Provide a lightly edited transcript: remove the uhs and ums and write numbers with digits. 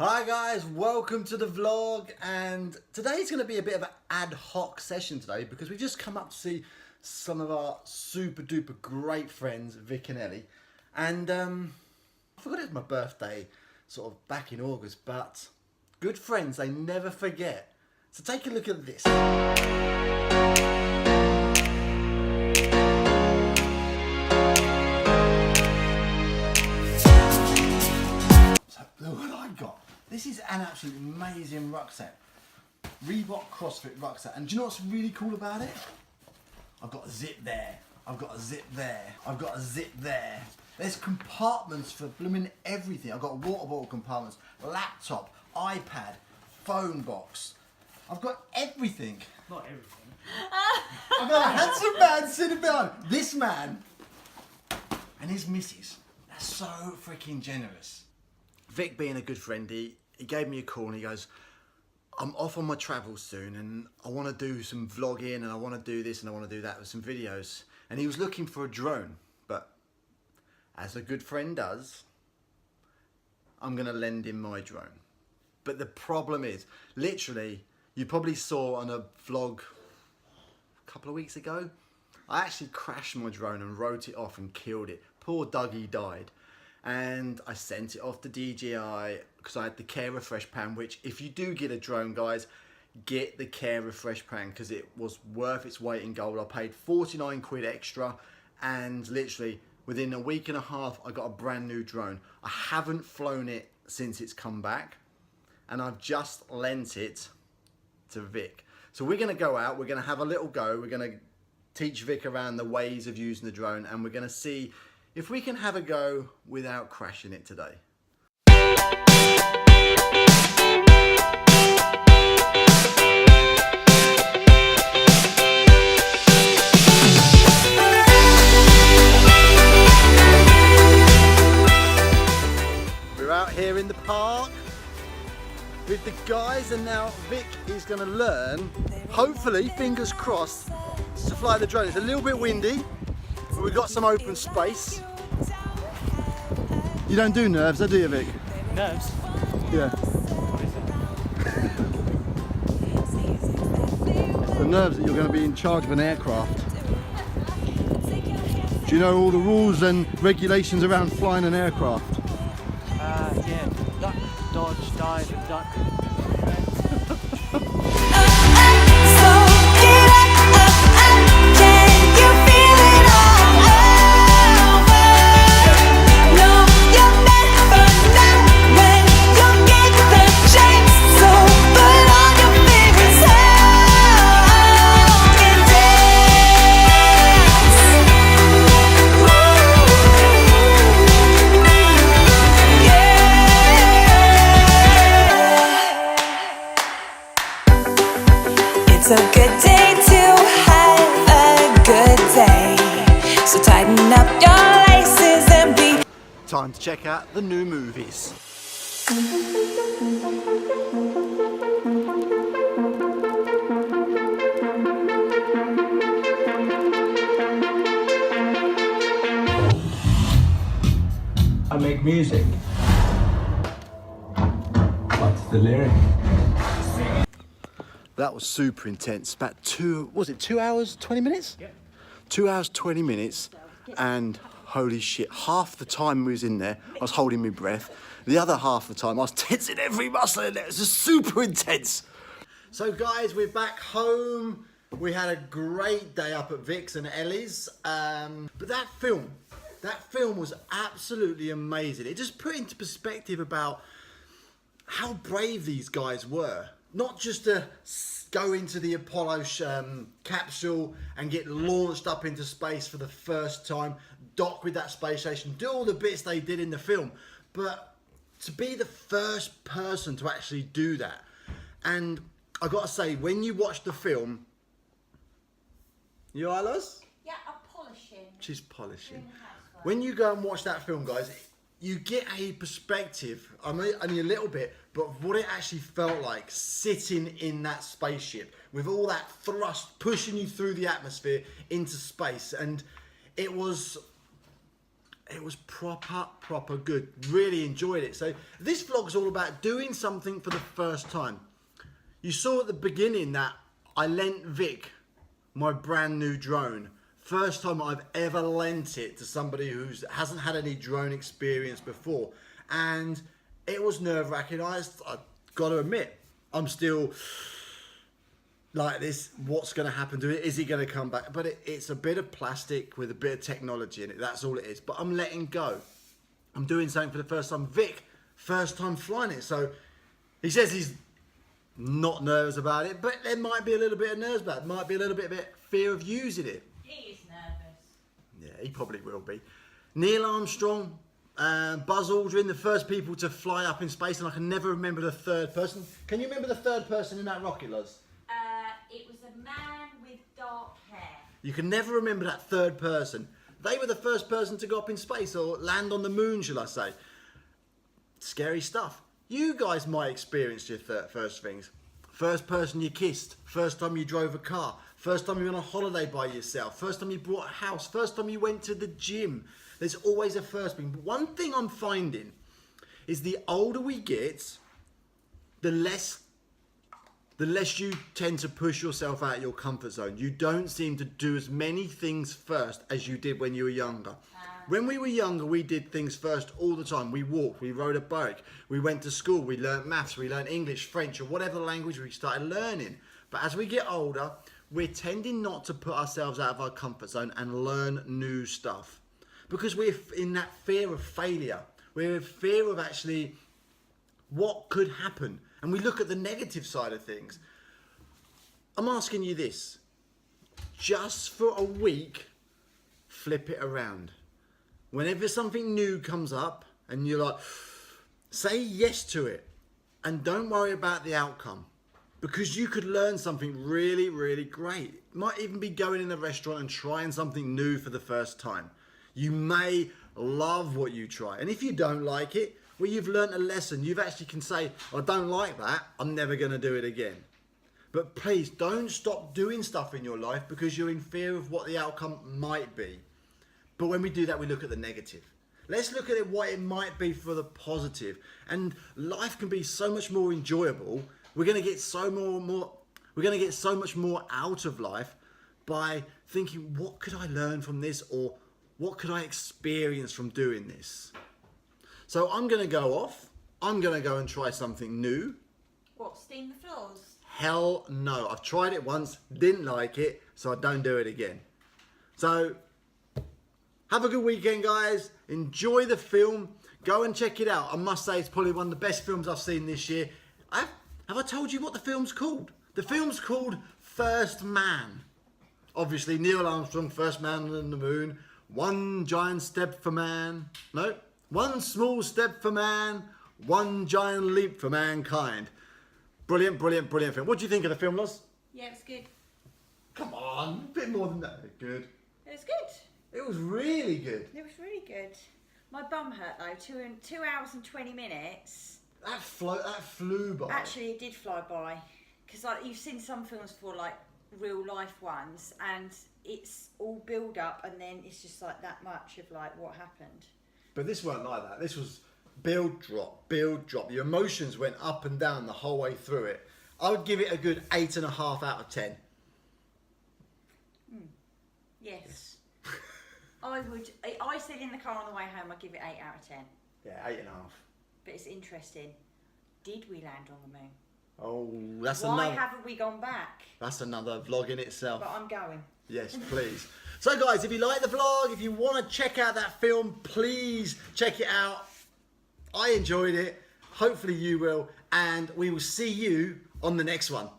Hi guys, welcome to the vlog, and today's going to be a bit of an ad hoc session today because we just come up to see some of our super duper great friends Vic and Ellie, and I forgot it was my birthday sort of back in August, but good friends, they never forget. So take a look at this. So look what I got. This is an absolutely amazing rucksack. Reebok CrossFit rucksack. And do you know what's really cool about it? I've got a zip there. I've got a zip there. I've got a zip there. There's compartments for blooming everything. I've got water bottle compartments, laptop, iPad, phone box. I've got everything. Not everything. I've got a handsome man sitting behind. This man and his missus. That's so freaking generous. Vic, being a good friend, he gave me a call and he goes, I'm off on my travels soon and I want to do some vlogging and I want to do this and I want to do that with some videos. And he was looking for a drone, but as a good friend does, I'm going to lend him my drone. But the problem is, literally, you probably saw on a vlog a couple of weeks ago, I actually crashed my drone and wrote it off and killed it. Poor Dougie died. And I sent it off to DJI because I had the Care Refresh pan, which if you do get a drone, guys, get the Care Refresh pan because it was worth its weight in gold. I paid 49 quid extra and literally within a week and a half, I got a brand new drone. I haven't flown it since it's come back and I've just lent it to Vic. So we're going to go out, we're going to have a little go, we're going to teach Vic around the ways of using the drone and we're going to see if we can have a go without crashing it today. We're out here in the park with the guys and now Vic is going to learn, hopefully, fingers crossed, to fly the drone. It's a little bit windy. But we've got some open space. You don't do nerves, do you, Vic? Nerves? Yeah. It's the nerves that you're going to be in charge of an aircraft. Do you know all the rules and regulations around flying an aircraft? Yeah. Duck, dodge, dive, and duck. It's a good day to have a good day. So tighten up your laces and be. Time to check out the new movies. I make music. What's the lyric? That was super intense. About 2 hours, 20 minutes? Yeah. 2 hours, 20 minutes. And holy shit, half the time we was in there, I was holding my breath. The other half of the time, I was tensing every muscle in there. It was just super intense. So guys, we're back home. We had a great day up at Vic's and Ellie's. But that film was absolutely amazing. It just put into perspective about how brave these guys were. Not just to go into the Apollo capsule and get launched up into space for the first time, dock with that space station, do all the bits they did in the film, but to be the first person to actually do that. And I gotta say, when you watch the film, you all right, Loz? Yeah, I'm polishing. She's polishing. When you go and watch that film, guys, you get a perspective, only a little bit, but what it actually felt like sitting in that spaceship with all that thrust pushing you through the atmosphere into space. And it was It was proper good. Really enjoyed it. So this vlog's all about doing something for the first time. You saw at the beginning that I lent Vic my brand new drone. First time I've ever lent it to somebody who hasn't had any drone experience before. And it was nerve-wracking. I got to admit, I'm still like this, what's going to happen to it? Is he going to come back? But it's a bit of plastic with a bit of technology in it. That's all it is. But I'm letting go. I'm doing something for the first time. Vic, first time flying it. So he says he's not nervous about it, but there might be a little bit of nerves about it. Might be a little bit of fear of using it. He is nervous. Yeah, he probably will be. Neil Armstrong, Buzz Aldrin, the first people to fly up in space, and I can never remember the third person. Can you remember the third person in that rocket, Loz? It was a man with dark hair. You can never remember that third person. They were the first person to go up in space, or land on the moon, shall I say. Scary stuff. You guys might experience your first things. First person you kissed, first time you drove a car, first time you went on a holiday by yourself, first time you bought a house, first time you went to the gym. There's always a first thing. But one thing I'm finding is the older we get, the less you tend to push yourself out of your comfort zone. You don't seem to do as many things first as you did when you were younger. When we were younger, we did things first all the time. We walked, we rode a bike, we went to school, we learnt maths, we learnt English, French, or whatever language we started learning. But as we get older, we're tending not to put ourselves out of our comfort zone and learn new stuff. Because we're in that fear of failure. We're in fear of actually what could happen. And we look at the negative side of things. I'm asking you this. Just for a week, flip it around. Whenever something new comes up and you're like, say yes to it and don't worry about the outcome, because you could learn something really, really great. It might even be going in a restaurant and trying something new for the first time. You may love what you try. And if you don't like it, well, you've learned a lesson. You actually can say, I don't like that. I'm never going to do it again. But please don't stop doing stuff in your life because you're in fear of what the outcome might be. But when we do that, we look at the negative. Let's look at it, what it might be for the positive. And life can be so much more enjoyable. We're going to get so much more out of life by thinking, what could I learn from this, or what could I experience from doing this? So I'm going to go off. I'm going to go and try something new. What, steam the floors? Hell no. I've tried it once, didn't like it, so I don't do it again. So have a good weekend, guys. Enjoy the film. Go and check it out. I must say it's probably one of the best films I've seen this year. Have I told you what the film's called? The film's called First Man. Obviously, Neil Armstrong, first man on the moon. One giant step for man. No, one small step for man. One giant leap for mankind. Brilliant, brilliant, brilliant film. What do you think of the film, Loz? Yeah, it was good. Come on, a bit more than that. Good. It was good. It was really good. It was really good. My bum hurt though. 2 hours and 20 minutes. That flew by. Actually, it did fly by. Because like, you've seen some films for like real life ones, and it's all build up, and then it's just like that much of like what happened. But this weren't like that. This was build, drop, build, drop. Your emotions went up and down the whole way through it. I would give it a good 8.5 out of 10. Yes. I would. I said in the car on the way home, I'd give it 8 out of 10. Yeah, 8.5. But it's interesting. Did we land on the moon? Oh, that's Why another. haven't we gone back? That's another vlog in itself. But I'm going. Yes, please. So, guys, if you like the vlog, if you want to check out that film, please check it out. I enjoyed it. Hopefully, you will, and we will see you on the next one.